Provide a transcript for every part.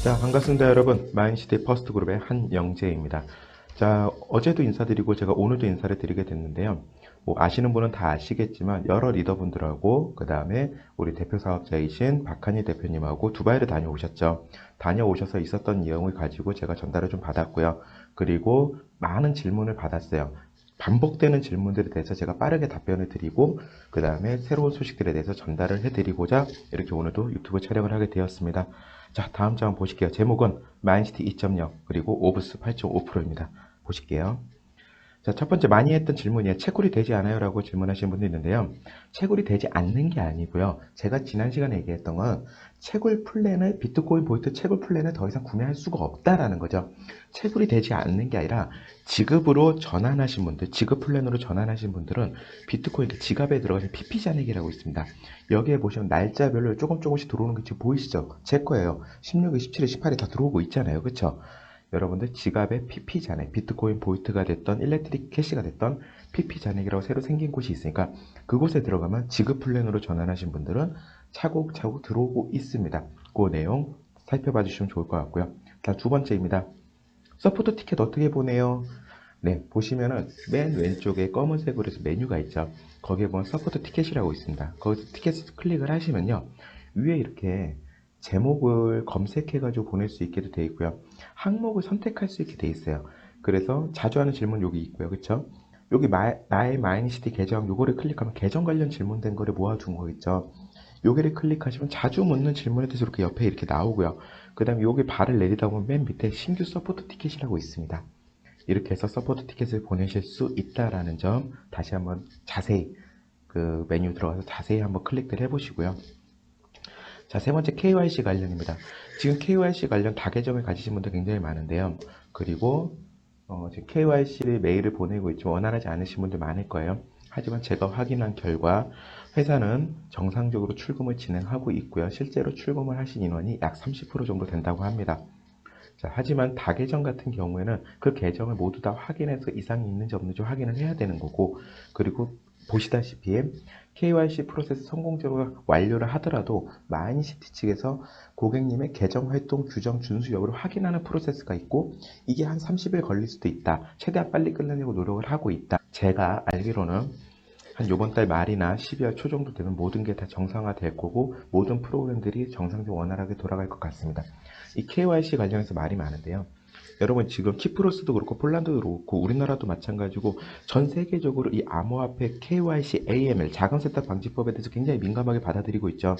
자, 반갑습니다, 여러분. 마인시티 퍼스트그룹의 한영재입니다. 자, 어제도 인사드리고 제가 오늘도 인사를 드리게 됐는데요. 뭐 아시는 분은 다 아시겠지만 여러 리더분들하고 그 다음에 우리 대표 사업자이신 박한희 대표님하고 두바이를 다녀오셨죠. 다녀오셔서 있었던 내용을 가지고 제가 전달을 좀 받았고요. 그리고 많은 질문을 받았어요. 반복되는 질문들에 대해서 제가 빠르게 답변을 드리고 그 다음에 새로운 소식들에 대해서 전달을 해드리고자 이렇게 오늘도 유튜브 촬영을 하게 되었습니다. 자, 다음 장 보실게요. 제목은 마인시티 2.0 그리고 오브스 8.5%입니다. 보실게요. 자, 첫 번째 많이 했던 질문이에요. 채굴이 되지 않아요? 라고 질문하시는 분도 있는데요. 채굴이 되지 않는 게 아니고요. 제가 지난 시간에 얘기했던 건 채굴 플랜을 비트코인 보이트 채굴 플랜을 더 이상 구매할 수가 없다라는 거죠. 채굴이 되지 않는 게 아니라 지급으로 전환하신 분들, 지급 플랜으로 전환하신 분들은 비트코인 지갑에 들어가신 PP 잔액이라고 있습니다. 여기에 보시면 날짜별로 조금씩 들어오는 게 지금 보이시죠? 제 거예요. 16일, 17일, 18일 다 들어오고 있잖아요. 그쵸? 여러분들 지갑에 PP 잔액, 비트코인 보이트가 됐던 일렉트릭 캐시가 됐던 PP 잔액이라고 새로 생긴 곳이 있으니까 그곳에 들어가면 지급 플랜으로 전환하신 분들은 차곡차곡 들어오고 있습니다. 그 내용 살펴봐 주시면 좋을 것 같고요. 자, 두 번째입니다. 서포트 티켓 어떻게 보내요? 네, 보시면은 맨 왼쪽에 검은색으로 해서 메뉴가 있죠. 거기에 보면 서포트 티켓이라고 있습니다. 거기서 티켓을 클릭을 하시면요. 위에 이렇게 제목을 검색해가지고 보낼 수 있게도 되어 있고요. 항목을 선택할 수 있게 되어 있어요. 그래서 자주 하는 질문 여기 있고요. 그쵸? 여기 나의 마이니시티 계정 요거를 클릭하면 계정 관련 질문된 거를 모아둔 거 있죠. 요기를 클릭하시면 자주 묻는 질문에 대해서 이렇게 옆에 이렇게 나오고요. 그 다음에 여기 발을 내리다 보면 맨 밑에 신규 서포트 티켓이라고 있습니다. 이렇게 해서 서포트 티켓을 보내실 수 있다라는 점 다시 한번 자세히 그 메뉴 들어가서 자세히 한번 클릭들 해보시고요. 자, 세 번째 KYC 관련입니다. 지금 KYC 관련 다계정을 가지신 분들 굉장히 많은데요. 그리고 지금 KYC를 메일을 보내고 있지만 원활하지 않으신 분들 많을 거예요. 하지만 제가 확인한 결과 회사는 정상적으로 출금을 진행하고 있고요. 실제로 출금을 하신 인원이 약 30% 정도 된다고 합니다. 자, 하지만 다계정 같은 경우에는 그 계정을 모두 다 확인해서 이상이 있는지 없는지 확인을 해야 되는 거고, 그리고 보시다시피 KYC 프로세스 성공적으로 완료를 하더라도 마인시티 측에서 고객님의 계정 활동 규정 준수 여부를 확인하는 프로세스가 있고, 이게 한 30일 걸릴 수도 있다. 최대한 빨리 끝내려고 노력을 하고 있다. 제가 알기로는 한 요번 달 말이나 12월 초 정도 되면 모든 게 다 정상화 될 거고 모든 프로그램들이 정상적으로 원활하게 돌아갈 것 같습니다. 이 KYC 관련해서 말이 많은데요. 여러분 지금 키프로스도 그렇고 폴란드도 그렇고 우리나라도 마찬가지고 전 세계적으로 이 암호화폐 KYC AML 자금 세탁 방지법에 대해서 굉장히 민감하게 받아들이고 있죠.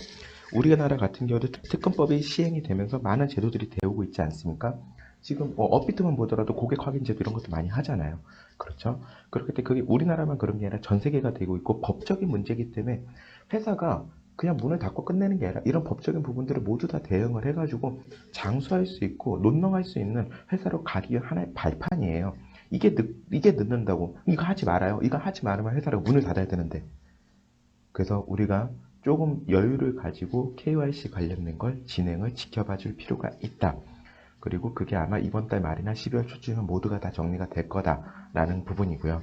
우리나라 같은 경우도 특검법이 시행이 되면서 많은 제도들이 되어오고 있지 않습니까? 지금 업비트만 보더라도 고객 확인 제도 이런 것도 많이 하잖아요. 그렇죠? 그렇기 때문에 그게 우리나라만 그런 게 아니라 전 세계가 되고 있고 법적인 문제이기 때문에 회사가 그냥 문을 닫고 끝내는 게 아니라 이런 법적인 부분들을 모두 다 대응을 해가지고 장수할 수 있고 논명할 수 있는 회사로 가기 위한 하나의 발판이에요. 이게 늦는다고 이거 하지 말아요. 이거 하지 말으면 회사가 문을 닫아야 되는데. 그래서 우리가 조금 여유를 가지고 KYC 관련된 걸 진행을 지켜봐 줄 필요가 있다. 그리고 그게 아마 이번 달 말이나 12월 초쯤이면 모두가 다 정리가 될 거다라는 부분이고요.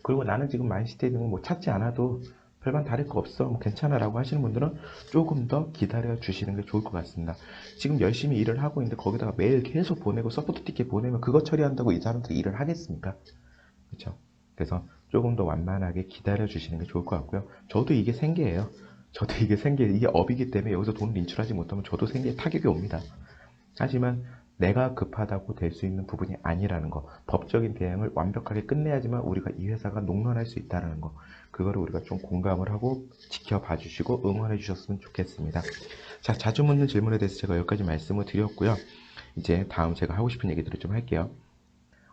그리고 나는 지금 마인시티에 있는 거 뭐 찾지 않아도 별반 다를 거 없어. 뭐 괜찮아 라고 하시는 분들은 조금 더 기다려 주시는 게 좋을 것 같습니다. 지금 열심히 일을 하고 있는데 거기다가 매일 계속 보내고 서포트 티켓 보내면 그거 처리한다고 이 사람들이 일을 하겠습니까? 그렇죠? 그래서 조금 더 완만하게 기다려 주시는 게 좋을 것 같고요. 저도 이게 생계예요. 저도 이게 생계, 이게 업이기 때문에 여기서 돈을 인출하지 못하면 저도 생계에 타격이 옵니다. 하지만 내가 급하다고 될 수 있는 부분이 아니라는 거, 법적인 대응을 완벽하게 끝내야지만 우리가 이 회사가 농런할 수 있다는 거, 그거를 우리가 좀 공감을 하고 지켜봐 주시고 응원해 주셨으면 좋겠습니다. 자, 자주 묻는 질문에 대해서 제가 여기까지 말씀을 드렸고요. 이제 다음 제가 하고 싶은 얘기들을 좀 할게요.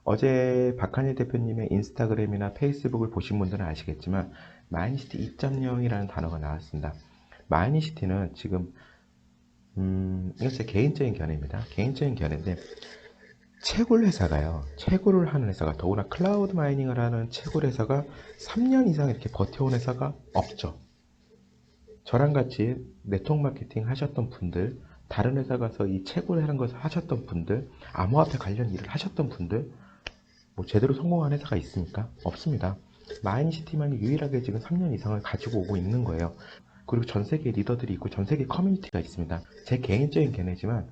어제 박한일 대표님의 인스타그램이나 페이스북을 보신 분들은 아시겠지만 마이니시티 2.0이라는 단어가 나왔습니다. 마이니시티는 지금 이건 제 개인적인 견해입니다. 개인적인 견해인데 채굴 회사가요. 채굴을 하는 회사가 더구나 클라우드 마이닝을 하는 채굴 회사가 3년 이상 이렇게 버텨온 회사가 없죠. 저랑 같이 네트워크 마케팅 하셨던 분들, 다른 회사 가서 이 채굴 하는 것을 하셨던 분들, 암호화폐 관련 일을 하셨던 분들, 뭐 제대로 성공한 회사가 있습니까? 없습니다. 마인시티만이 유일하게 지금 3년 이상을 가지고 오고 있는 거예요. 그리고 전 세계 리더들이 있고 전 세계 커뮤니티가 있습니다. 제 개인적인 견해지만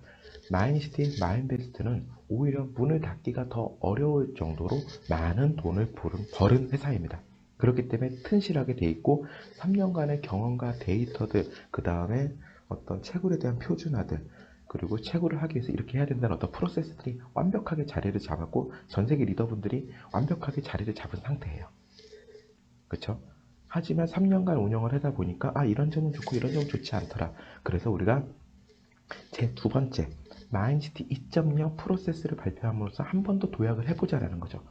마인시티, 마인베스트는 오히려 문을 닫기가 더 어려울 정도로 많은 돈을 버는 회사입니다. 그렇기 때문에 튼실하게 돼 있고 3년간의 경험과 데이터들, 그 다음에 어떤 채굴에 대한 표준화들, 그리고 채굴을 하기 위해서 이렇게 해야 된다는 어떤 프로세스들이 완벽하게 자리를 잡았고 전 세계 리더분들이 완벽하게 자리를 잡은 상태예요. 그렇죠? 하지만 3년간 운영을 하다 보니까 이런 점은 좋고 이런 점은 좋지 않더라. 그래서 우리가 제 두 번째 마인시티 2.0 프로세스를 발표함으로써 한 번 더 도약을 해보자라는 거죠.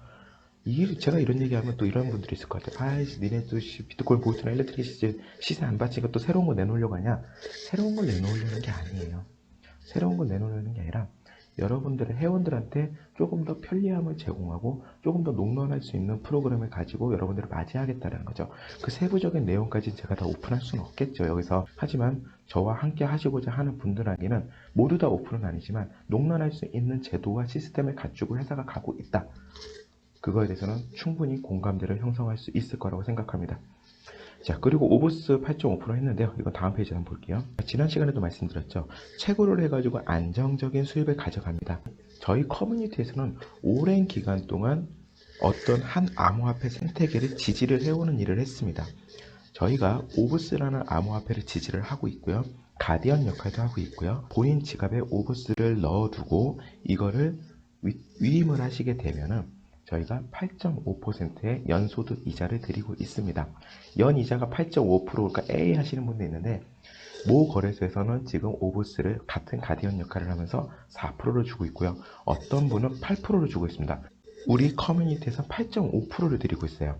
이게 제가 이런 얘기하면 또 이런 분들이 있을 것 같아요. 니네도 비트코인 보이트나 일렉트리시티 시세 안 받치니까 또 새로운 거 내놓으려고 하냐? 새로운 걸 내놓으려는 게 아니에요. 새로운 걸 내놓으려는 게 아니라 여러분들의 회원들한테 조금 더 편리함을 제공하고 조금 더 농론할 수 있는 프로그램을 가지고 여러분들을 맞이하겠다는 거죠. 그 세부적인 내용까지는 제가 다 오픈할 수는 없겠죠, 여기서. 하지만 저와 함께 하시고자 하는 분들에게는 모두 다 오픈은 아니지만 농론할 수 있는 제도와 시스템을 갖추고 회사가 가고 있다. 그거에 대해서는 충분히 공감대를 형성할 수 있을 거라고 생각합니다. 자, 그리고 오버스 8.5% 했는데요. 이건 다음 페이지 한번 볼게요. 지난 시간에도 말씀드렸죠. 채굴을 해가지고 안정적인 수입을 가져갑니다. 저희 커뮤니티에서는 오랜 기간 동안 어떤 한 암호화폐 생태계를 지지를 해오는 일을 했습니다. 저희가 오브스라는 암호화폐를 지지를 하고 있고요. 가디언 역할도 하고 있고요. 본인 지갑에 오브스를 넣어두고 이거를 위임을 하시게 되면은 저희가 8.5%의 연소득 이자를 드리고 있습니다. 연 이자가 8.5%니까 A 하시는 분도 있는데 모 거래소에서는 지금 오브스를 같은 가디언 역할을 하면서 4%를 주고 있고요. 어떤 분은 8%를 주고 있습니다. 우리 커뮤니티에서 8.5%를 드리고 있어요.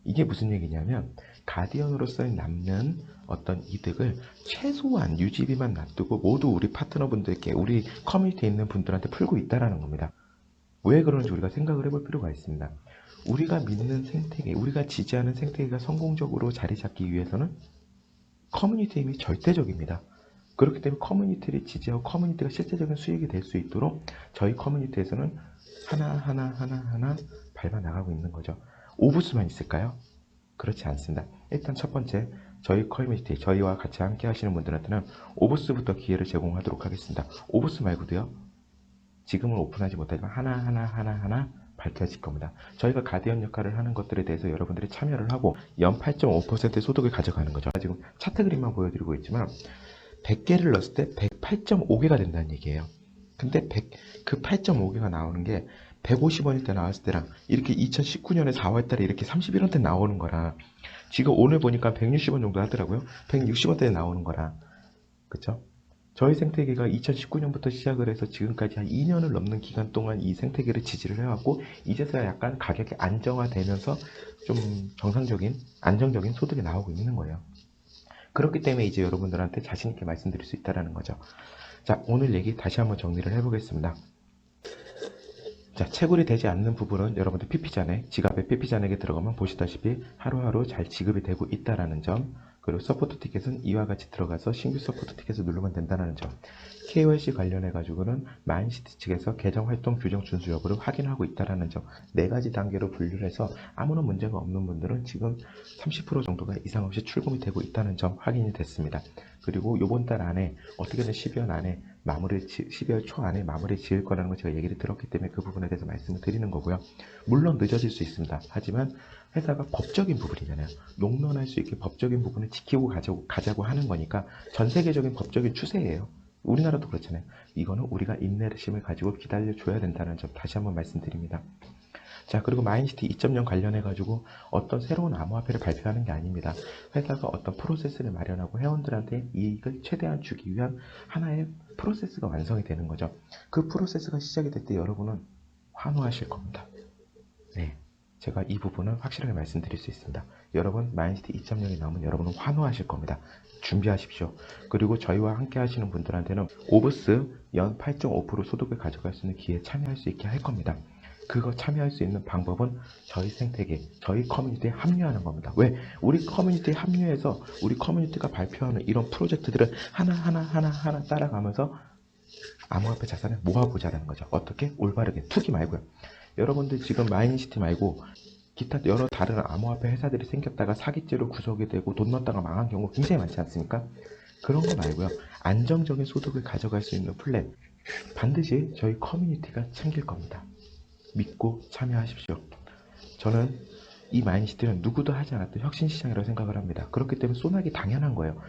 이게 무슨 얘기냐면 가디언으로서 남는 어떤 이득을 최소한 유지비만 놔두고 모두 우리 파트너분들께 우리 커뮤니티에 있는 분들한테 풀고 있다는 겁니다. 왜 그런지 우리가 생각을 해볼 필요가 있습니다. 우리가 믿는 생태계, 우리가 지지하는 생태계가 성공적으로 자리 잡기 위해서는 커뮤니티의 힘이 절대적입니다. 그렇기 때문에 커뮤니티를 지지하고 커뮤니티가 실제적인 수익이 될 수 있도록 저희 커뮤니티에서는 하나 밟아 나가고 있는 거죠. 오브스만 있을까요? 그렇지 않습니다. 일단 첫 번째, 저희 커뮤니티, 저희와 같이 함께 하시는 분들한테는 오브스부터 기회를 제공하도록 하겠습니다. 오브스 말고도요. 지금은 오픈하지 못하지만 하나 밝혀질 겁니다. 저희가 가디언 역할을 하는 것들에 대해서 여러분들이 참여를 하고 연 8.5%의 소득을 가져가는 거죠. 지금 차트 그림만 보여드리고 있지만 100개를 넣었을 때 108.5개가 된다는 얘기예요. 근데 그 8.5개가 나오는 게 150원일 때 나왔을 때랑 이렇게 2019년에 4월달에 이렇게 31원대 나오는 거라 지금 오늘 보니까 160원 정도 하더라고요. 160원대에 나오는 거라 그쵸? 저희 생태계가 2019년부터 시작을 해서 지금까지 한 2년을 넘는 기간 동안 이 생태계를 지지를 해왔고 이제서야 약간 가격이 안정화되면서 좀 정상적인 안정적인 소득이 나오고 있는 거예요. 그렇기 때문에 이제 여러분들한테 자신 있게 말씀드릴 수 있다는 거죠. 자, 오늘 얘기 다시 한번 정리를 해보겠습니다. 자, 채굴이 되지 않는 부분은 여러분들 PP잔액, 지갑에 PP잔액에 들어가면 보시다시피 하루하루 잘 지급이 되고 있다는 점, 그리고 서포트 티켓은 이와 같이 들어가서 신규 서포트 티켓을 누르면 된다는 점, KYC 관련해 가지고는 마인시티 측에서 계정 활동 규정 준수 여부를 확인하고 있다는 점, 네 가지 단계로 분류를 해서 아무런 문제가 없는 분들은 지금 30% 정도가 이상 없이 출금이 되고 있다는 점 확인이 됐습니다. 그리고 이번 달 안에 어떻게든 12월 안에 12월 초 안에 마무리 지을 거라는 걸 제가 얘기를 들었기 때문에 그 부분에 대해서 말씀을 드리는 거고요. 물론 늦어질 수 있습니다. 하지만 회사가 법적인 부분이잖아요. 농론할 수 있게 법적인 부분을 지키고 가자고 하는 거니까 전 세계적인 법적인 추세예요. 우리나라도 그렇잖아요. 이거는 우리가 인내심을 가지고 기다려줘야 된다는 점 다시 한번 말씀드립니다. 자, 그리고 마인시티 2.0 관련해가지고 어떤 새로운 암호화폐를 발표하는 게 아닙니다. 회사가 어떤 프로세스를 마련하고 회원들한테 이익을 최대한 주기 위한 하나의 프로세스가 완성이 되는 거죠. 그 프로세스가 시작이 될 때 여러분은 환호하실 겁니다. 네, 제가 이 부분은 확실하게 말씀드릴 수 있습니다. 여러분 마인시티 2.0이 나오면 여러분은 환호하실 겁니다. 준비하십시오. 그리고 저희와 함께 하시는 분들한테는 오브스 연 8.5% 소득을 가져갈 수 있는 기회에 참여할 수 있게 할 겁니다. 그거 참여할 수 있는 방법은 저희 생태계, 저희 커뮤니티에 합류하는 겁니다. 왜? 우리 커뮤니티에 합류해서 우리 커뮤니티가 발표하는 이런 프로젝트들을 하나 따라가면서 암호화폐 자산을 모아보자라는 거죠. 어떻게? 올바르게 투기 말고요. 여러분들 지금 마인시티 말고 기타 여러 다른 암호화폐 회사들이 생겼다가 사기죄로 구속이 되고 돈 넣었다가 망한 경우 굉장히 많지 않습니까? 그런 거 말고요. 안정적인 소득을 가져갈 수 있는 플랜, 반드시 저희 커뮤니티가 챙길 겁니다. 믿고 참여하십시오. 저는 이 마인시티는 누구도 하지 않았던 혁신시장이라고 생각을 합니다. 그렇기 때문에 소나기 당연한 거예요.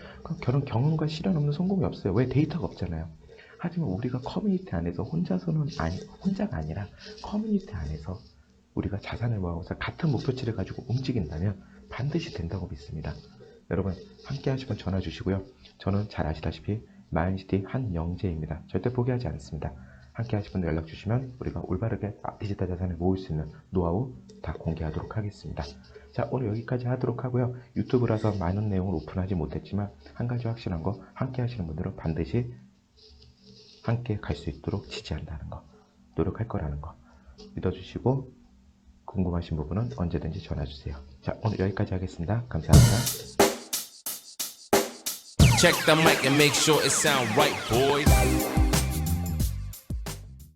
그런 경험과 실현 없는 성공이 없어요. 왜? 데이터가 없잖아요. 하지만 우리가 커뮤니티 안에서 혼자가 아니라 커뮤니티 안에서 우리가 자산을 모아서 같은 목표치를 가지고 움직인다면 반드시 된다고 믿습니다. 여러분 함께 하시면 전화 주시고요. 저는 잘 아시다시피 마인시티 한영재입니다. 절대 포기하지 않습니다. 함께 하실 분들 연락 주시면 우리가 올바르게 디지털 자산을 모을 수 있는 노하우 다 공개하도록 하겠습니다. 자, 오늘 여기까지 하도록 하고요. 유튜브라서 많은 내용을 오픈하지 못했지만 한 가지 확실한 거, 함께 하시는 분들은 반드시 함께 갈 수 있도록 지지한다는 거, 노력할 거라는 거 믿어주시고 궁금하신 부분은 언제든지 전화 주세요. 자, 오늘 여기까지 하겠습니다. 감사합니다. Check the mic and make sure it sound right, boys.